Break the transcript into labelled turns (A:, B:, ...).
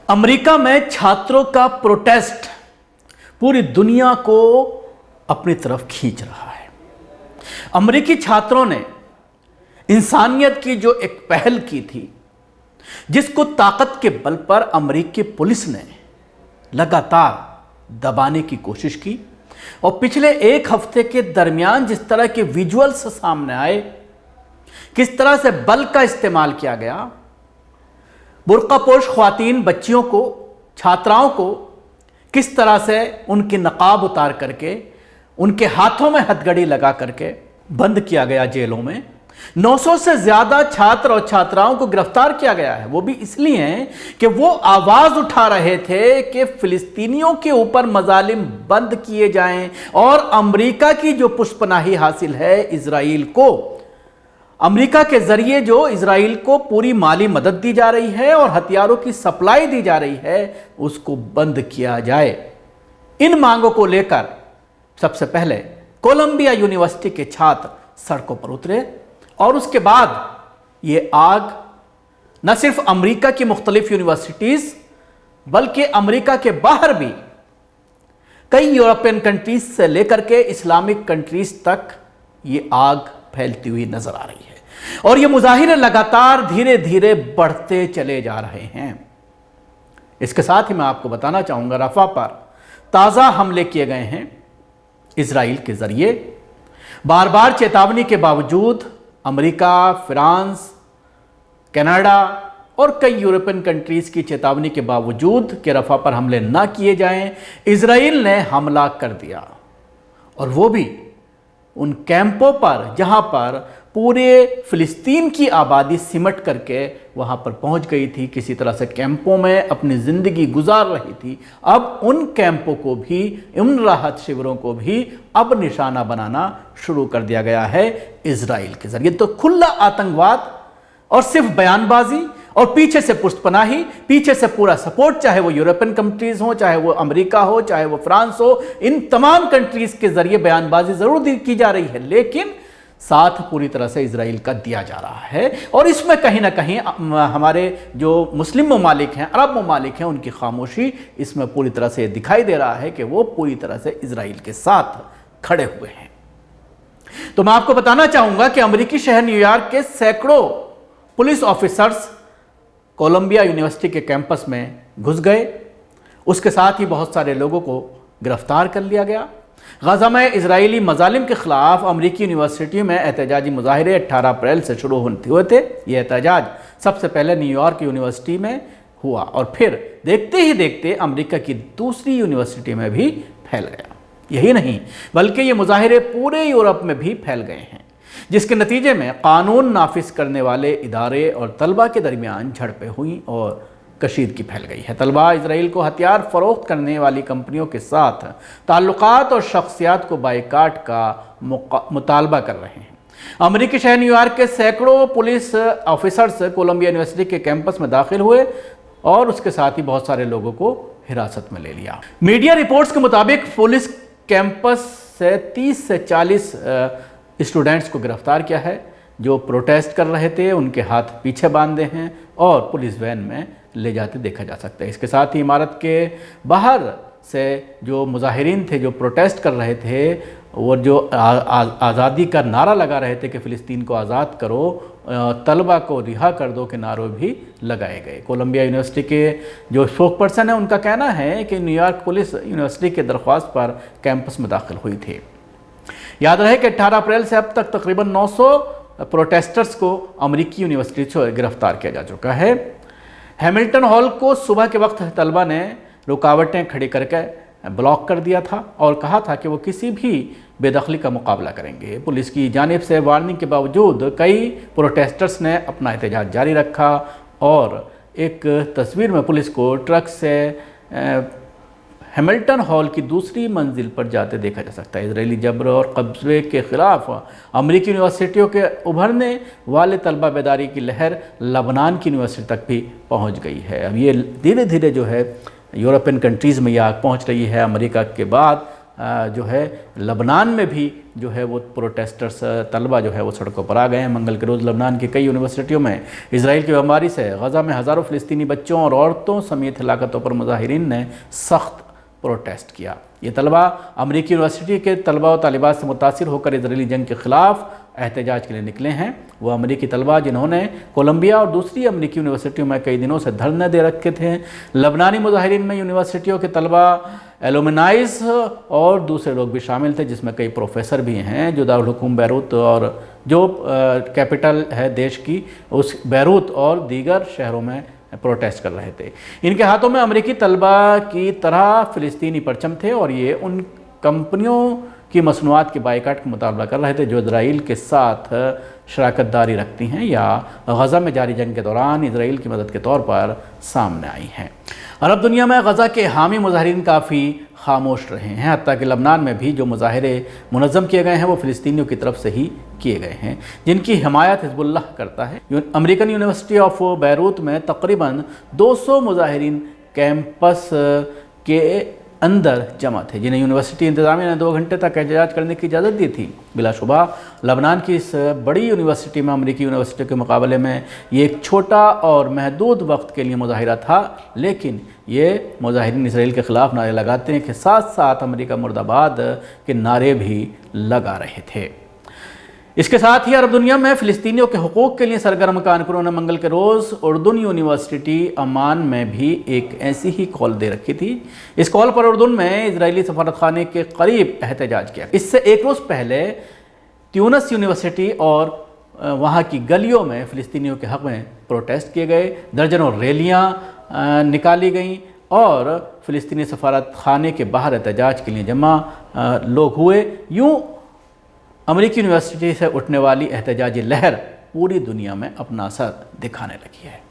A: America में छात्रों का प्रोटेस्ट पूरी दुनिया को अपनी तरफ खींच रहा है। अमेरिकी छात्रों ने इंसानियत की जो एक पहल की थी, जिसको ताकत के बल पर अमेरिकी पुलिस ने लगातार दबाने की कोशिश की, और पिछले एक हफ्ते के दरमियान जिस तरह के विजुअल्स सामने आए, किस तरह से बल का इस्तेमाल किया गया, बुर्कापोश ख्वातीन बच्चियों को, छात्राओं को किस तरह से उनकी नकाब उतार करके, उनके हाथों में हथकड़ी लगा करके बंद किया गया जेलों में। 900 से ज्यादा छात्र और छात्राओं को गिरफ्तार किया गया है। वो भी इसलिए कि वो आवाज उठा रहे थे कि फिलिस्तीनियों के ऊपर मजालिम बंद किए जाएं, और अमेरिका की जो पुष्पनाही हासिल है इजराइल को, अमेरिका के जरिए जो इजराइल को पूरी माली मदद दी जा रही है और हथियारों की सप्लाई दी जा रही है, उसको बंद किया जाए। इन मांगों को लेकर सबसे पहले कोलंबिया यूनिवर्सिटी के छात्र सड़कों पर उतरे, और उसके बाद ये आग न सिर्फ अमेरिका की मुख्तलिफ यूनिवर्सिटीज बल्कि अमेरिका के बाहर भी कई यूरोपियन कंट्रीज से लेकर के इस्लामिक कंट्रीज तक ये आग फैलती हुई नजर आ रही है। और ये मुजाहिरे लगातार धीरे धीरे बढ़ते चले जा रहे हैं। इसके साथ ही मैं आपको बताना चाहूंगा, रफा पर ताजा हमले किए गए हैं इजराइल के जरिए। बार बार चेतावनी के बावजूद अमेरिका, फ्रांस, कनाडा और कई यूरोपियन कंट्रीज की चेतावनी के बावजूद कि रफा पर हमले ना किए जाएं, इजराइल ने हमला कर दिया। और वो भी उन कैंपों पर जहां पर पूरे फिलिस्तीन की आबादी सिमट करके वहां पर पहुंच गई थी, किसी तरह से कैंपों में अपनी जिंदगी गुजार रही थी। अब उन कैंपों को भी, उन राहत शिविरों को भी अब निशाना बनाना शुरू कर दिया गया है इजराइल के जरिए। तो खुला आतंकवाद और सिर्फ बयानबाजी और पीछे से पुष्पनाही, पीछे से पूरा सपोर्ट, चाहे वो यूरोपियन कंट्रीज हो, चाहे वो अमेरिका हो, चाहे वो फ्रांस हो, इन तमाम कंट्रीज के जरिए बयानबाजी जरूर की जा रही है, लेकिन साथ पूरी तरह से इजराइल का दिया जा रहा है। और इसमें कहीं ना कहीं हमारे जो मुस्लिम ममालिक हैं, अरब ममालिक हैं, उनकी खामोशी इसमें पूरी तरह से दिखाई दे रहा है कि वो पूरी तरह से इजराइल के साथ खड़े हुए हैं। तो मैं आपको बताना चाहूंगा कि अमेरिकी शहर न्यूयॉर्क के सैकड़ों पुलिस ऑफिसर्स कोलंबिया यूनिवर्सिटी के कैंपस में घुस गए। उसके साथ ही बहुत सारे लोगों को गिरफ्तार कर लिया गया। गजा में इजरायली मजालिम के खिलाफ अमेरिकी यूनिवर्सिटी में एहतजाजी मुजाहिरे 18 अप्रैल से शुरू हुए थे। ये एहतजाज सबसे पहले न्यूयॉर्क यूनिवर्सिटी में हुआ और फिर देखते ही देखते अमेरिका की दूसरी यूनिवर्सिटी में भी फैल गया। यही नहीं बल्कि ये मुजाहिरे पूरे यूरोप में भी फैल गए हैं, जिसके नतीजे में कानून नाफिज करने वाले इदारे और तलबा के दरमियान झड़पें हुई और कशीदगी फैल गई है। तलबा इजराइल को हथियार फरोख्त करने वाली कंपनियों के साथ ताल्लुकात और शख्सियात को बाइकाट का मुतालबा कर रहे हैं। अमेरिकी शहर न्यूयॉर्क के सैकड़ों पुलिस ऑफिसर्स कोलंबिया यूनिवर्सिटी के कैंपस में दाखिल हुए और उसके साथ ही बहुत सारे लोगों को हिरासत में ले लिया। मीडिया रिपोर्ट्स के मुताबिक पुलिस कैंपस से 30 से 40 स्टूडेंट्स को गिरफ्तार किया है जो प्रोटेस्ट कर रहे थे। उनके हाथ पीछे बांधे हैं और पुलिस वैन में ले जाते देखा जा सकता है। इसके साथ ही इमारत के बाहर से जो मुजाहिरीन थे, जो प्रोटेस्ट कर रहे थे, वो जो आज़ादी का नारा लगा रहे थे कि फ़िलिस्तीन को आज़ाद करो, तलबा को रिहा कर दो के नारे भी लगाए गए। कोलंबिया यूनिवर्सिटी के जो स्पोक पर्सन है, उनका कहना है कि न्यूयॉर्क पुलिस यूनिवर्सिटी के दरख्वास्त पर कैंपस में दाखिल हुई थी। याद रहे कि 18 अप्रैल से अब तक तकरीबन 900 प्रोटेस्टर्स को अमेरिकी यूनिवर्सिटी से गिरफ्तार किया जा चुका है। हैमिल्टन हॉल को सुबह के वक्त तलबा ने रुकावटें खड़ी करके ब्लॉक कर दिया था और कहा था कि वो किसी भी बेदखली का मुकाबला करेंगे। पुलिस की जानिब से वार्निंग के बावजूद कई प्रोटेस्टर्स ने अपना एहतजाज जारी रखा और एक तस्वीर में पुलिस को ट्रक से हैमिल्टन हॉल की दूसरी मंजिल पर जाते देखा जा सकता है। इजरायली जबर और कब्जे के खिलाफ अमेरिकी यूनिवर्सिटियों के उभरने वाले तलबा बेदारी की लहर लबनान की यूनिवर्सिटी तक भी पहुंच गई है। अब ये धीरे धीरे जो है यूरोपियन कंट्रीज़ में ये आग पहुंच रही है। अमेरिका के बाद جو ہے لبنان میں بھی جو ہے وہ پروٹیسٹرز طلبہ جو ہے وہ سڑکوں پر آ گئے ہیں۔ منگل کے روز لبنان کی کئی یونیورسٹیوں میں اسرائیل کی بمباری سے غزہ میں ہزاروں فلسطینی بچوں اور عورتوں سمیت ہلاکتوں پر مظاہرین نے سخت پروٹیسٹ کیا۔ یہ طلبہ امریکی یونیورسٹی کے طلبہ و طالبات سے متاثر ہو کر اسرائیلی جنگ کے خلاف احتجاج کے لیے نکلے ہیں۔ وہ امریکی طلبہ جنہوں نے کولمبیا اور دوسری امریکی یونیورسٹیوں میں کئی دنوں سے دھرنے دے رکھے تھے۔ لبنانی مظاہرین میں یونیورسٹیوں کے طلبہ، ایلومنائز اور دوسرے لوگ بھی شامل تھے، جس میں کئی پروفیسر بھی ہیں جو دارالحکومت بیروت اور جو کیپٹل ہے دیش کی اس بیروت اور دیگر شہروں میں پروٹیسٹ کر رہے تھے۔ ان کے ہاتھوں میں امریکی طلبہ کی طرح فلسطینی پرچم تھے اور یہ ان کمپنیوں کی مصنوعات کے بائیکاٹ کا مطالبہ کر رہے تھے جو اسرائیل کے ساتھ شراکت داری رکھتی ہیں یا غزہ میں جاری جنگ کے دوران اسرائیل کی مدد کے طور پر سامنے آئی ہیں۔ عرب دنیا میں غزہ کے حامی مظاہرین کافی خاموش رہے ہیں، حتیٰ کہ لبنان میں بھی جو مظاہرے منظم کیے گئے ہیں وہ فلسطینیوں کی طرف سے ہی کیے گئے ہیں، جن کی حمایت حزب اللہ کرتا ہے۔ امریکن یونیورسٹی آف بیروت میں تقریباً 200 مظاہرین کیمپس کے اندر جمع تھے، جنہیں یونیورسٹی انتظامیہ نے 2 گھنٹے تک احتجاج کرنے کی اجازت دی تھی۔ بلا شبہ لبنان کی اس بڑی یونیورسٹی میں امریکی یونیورسٹی کے مقابلے میں یہ ایک چھوٹا اور محدود وقت کے لیے مظاہرہ تھا، لیکن یہ مظاہرین اسرائیل کے خلاف نعرے لگاتے ہیں کہ ساتھ ساتھ امریکہ مرد آباد کے نعرے بھی لگا رہے تھے۔ اس کے ساتھ ہی عرب دنیا میں فلسطینیوں کے حقوق کے لیے سرگرم کارکنوں نے منگل کے روز اردن یونیورسٹی عمان میں بھی ایک ایسی ہی کال دے رکھی تھی۔ اس کال پر اردن میں اسرائیلی سفارت خانے کے قریب احتجاج کیا۔ اس سے ایک روز پہلے تیونس یونیورسٹی اور وہاں کی گلیوں میں فلسطینیوں کے حق میں پروٹیسٹ کیے گئے، درجنوں ریلیاں نکالی گئیں اور فلسطینی سفارت خانے کے باہر احتجاج کے لیے جمع لوگ ہوئے۔ یوں امریکی یونیورسٹی سے اٹھنے والی احتجاجی لہر پوری دنیا میں اپنا اثر دکھانے لگی ہے۔